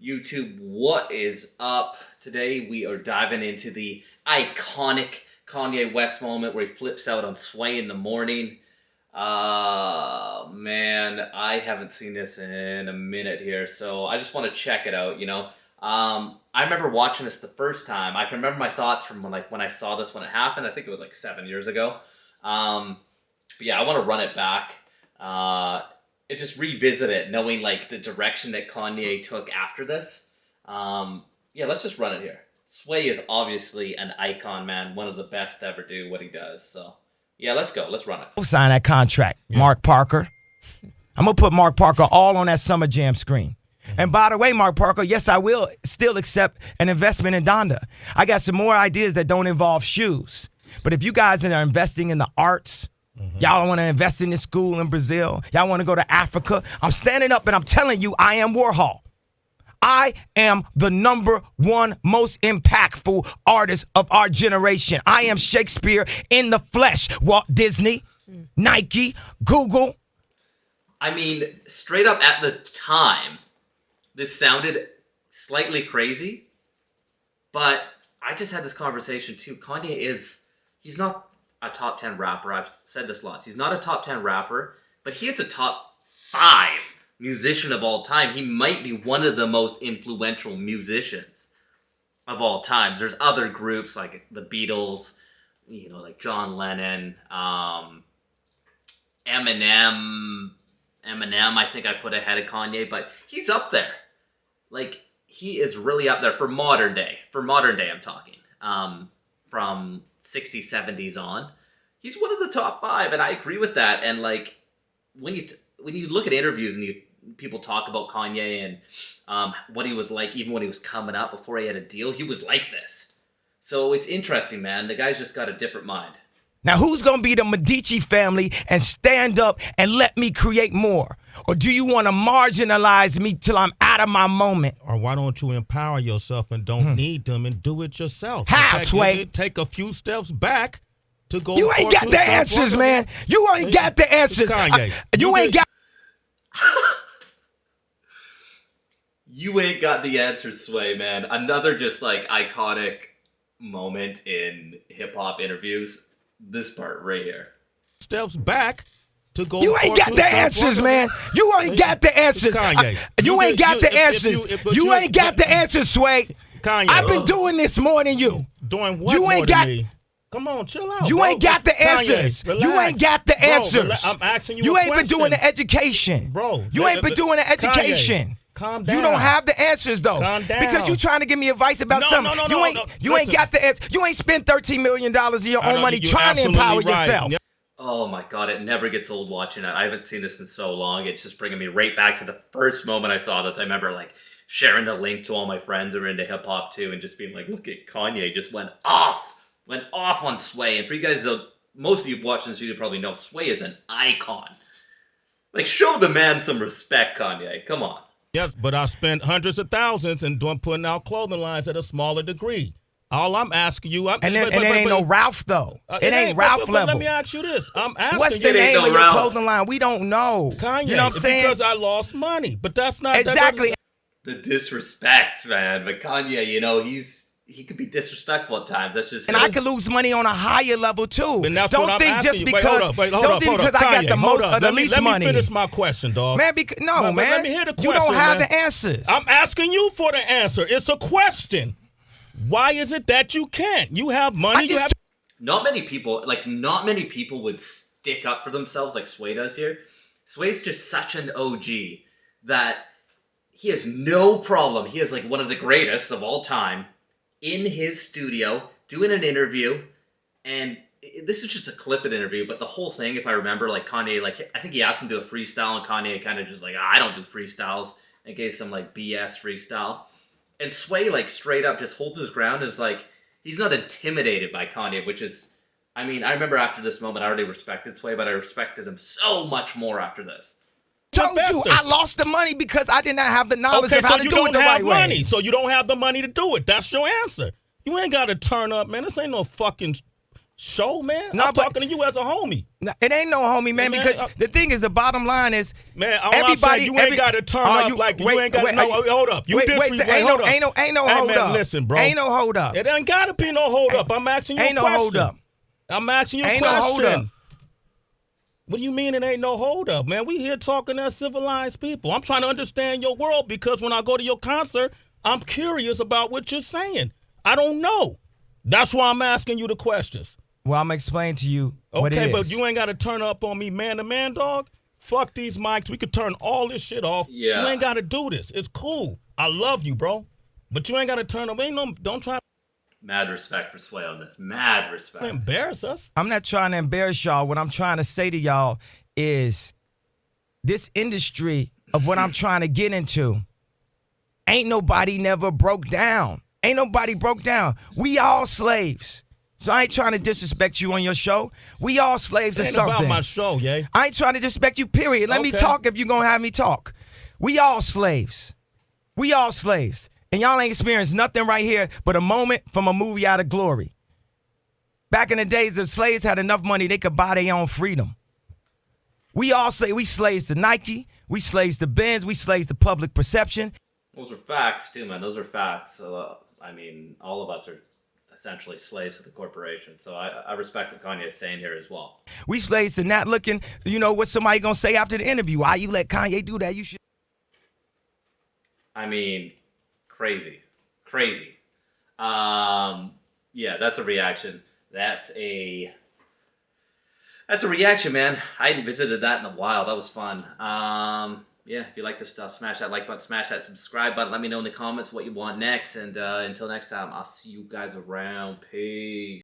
YouTube, what is up? Today we are diving into the iconic Kanye West moment where he flips out on Sway in the morning. Man, I haven't seen this in a minute here, so I just want to check it out, I remember watching this the first time. I can remember my thoughts from when I saw this when it happened. I think it was like 7 years ago. But yeah, I want to run it back. And just revisit it, knowing like the direction that Kanye took after this. Yeah, let's just run it here. Sway is obviously an icon, man. One of the best to ever do what he does. So yeah, let's go. Let's run it. Sign that contract, yeah. Mark Parker. I'm going to put Mark Parker all on that Summer Jam screen. And by the way, Mark Parker, yes, I will still accept an investment in Donda. I got some more ideas that don't involve shoes. But if you guys are investing in the arts, y'all want to invest in this school in Brazil, y'all want to go to Africa, I'm standing up and I'm telling you, I am Warhol. I am the #1 most impactful artist of our generation. I am Shakespeare in the flesh. Walt Disney, Nike, Google. I mean, straight up at the time, this sounded slightly crazy, but I just had this conversation too. Kanye he's not a top 10 rapper. I've said this lots. He's not a top 10 rapper, but he is a top 5 musician of all time. He might be one of the most influential musicians of all time. There's other groups like the Beatles, like John Lennon, Eminem, I think I put ahead of Kanye, but he's up there. Like, he is really up there for modern day. For modern day, I'm talking. From 60s, 70s on. He's one of the top 5, and I agree with that. And, like, when you look at interviews and people talk about Kanye and what he was like even when he was coming up before he had a deal, he was like this. So it's interesting, man. The guy's just got a different mind. Now, who's going to be the Medici family and stand up and let me create more? Or do you want to marginalize me till I'm out of my moment? Or why don't you empower yourself and don't need them and do it yourself? How, Sway? Take a few steps back to go. You ain't got the answers, man. You ain't got the answers. You ain't got. You ain't got the answers, Sway, man. Another just like iconic moment in hip hop interviews. This part right here. Steps back to go. You ain't got the answers, man. You ain't got the answers. You ain't got the answers. You ain't got the answers, Sway. Kanye, I've been doing this more than you. Doing what? You ain't got. Come on, chill out. You ain't got the answers. You ain't got the answers. I'm asking you. You ain't been doing the education, bro. You ain't been doing the education. Calm down. You don't have the answers, though. Calm down. Because you trying to give me advice about something. You ain't got the answer. You ain't spent $13 million of your own money trying to empower yourself. Oh, my God. It never gets old watching it. I haven't seen this in so long. It's just bringing me right back to the first moment I saw this. I remember, like, sharing the link to all my friends who are into hip-hop, too, and just being like, look at Kanye just went off on Sway. And for you guys, most of you watching this video probably know Sway is an icon. Like, show the man some respect, Kanye. Come on. Yes, but I spent hundreds of thousands and putting out clothing lines at a smaller degree. All I'm asking you, it ain't no Ralph though. It ain't Ralph level. Let me ask you this: I'm asking. What's the name of your clothing line? We don't know. Kanye, you know what I'm saying? Because I lost money, but that's not exactly the disrespect, man. But Kanye, he could be disrespectful at times. That's just and I could lose money on a higher level too. Don't think just because I got the most or the least money. Let me finish my question, dog. Man, man. Let me hear the question. You don't have man. the answers. I'm asking you for the answer. It's a question. Why is it that you can't? You have money. Not many people would stick up for themselves like Sway does here. Sway's just such an OG that he has no problem. He is like one of the greatest of all time in his studio doing an interview, and this is just a clip of the interview, but the whole thing, if I remember, like Kanye, I think he asked him to do a freestyle, and Kanye kind of just like, I don't do freestyles, and gave some like BS freestyle. And Sway, like, straight up just holds his ground, is like, he's not intimidated by Kanye, which is, I mean, I remember after this moment, I already respected Sway, but I respected him so much more after this. Told you, I lost the money because I did not have the knowledge of how to do it the right way. So you don't have the money to do it. That's your answer. You ain't got to turn up, man. This ain't no fucking show, man. No, I'm but- talking to you as a homie. No, it ain't no homie, man, Man, because the thing is, the bottom line is, Man, all I'm saying, you ain't got to turn up you ain't got to, hold up. You disrespect, hold up. Ain't no Hey, hold man, up. listen, bro. Ain't no hold up. It ain't got to be no hold up. I'm asking you a Ain't no question. hold up. I'm asking you a Ain't no question. hold up. What do you mean it ain't no hold up, man? We here talking as civilized people. I'm trying to understand your world because when I go to your concert, I'm curious about what you're saying. I don't know. That's why I'm asking you the questions. Well, I'm gonna explain to you what it Okay, is. but you ain't got to turn up on me man to man, dog. Fuck these mics. We could turn all this shit off. Yeah. You ain't got to do this. It's cool. I love you, bro. But you ain't got to turn up. Don't try Mad respect for Sway on this. Mad to respect. embarrass us. I'm not trying to embarrass y'all. What I'm trying to say to y'all is this industry of what I'm trying to get into, ain't nobody never broke down. Ain't nobody broke down. We all slaves. So I ain't trying to disrespect you on your show. We all slaves It or ain't something. about my show, yay. I ain't trying to disrespect you, period. Let me Okay. talk if you're going to have me talk. We all slaves. We all slaves. And y'all ain't experienced nothing right here but a moment from a movie out of glory. Back in the days, the slaves had enough money, they could buy their own freedom. We all say we slaves to Nike, we slaves to Benz, we slaves to public perception. Those are facts, too, man. Those are facts. I mean, all of us are essentially slaves to the corporation. So I respect what Kanye is saying here as well. We slaves to not looking, what somebody gonna say after the interview. Why you let Kanye do that? You should. I mean, crazy. Crazy. Yeah, that's a reaction. That's a reaction, man. I hadn't visited that in a while. That was fun. Yeah, if you like this stuff, smash that like button, smash that subscribe button. Let me know in the comments what you want next. And until next time, I'll see you guys around. Peace.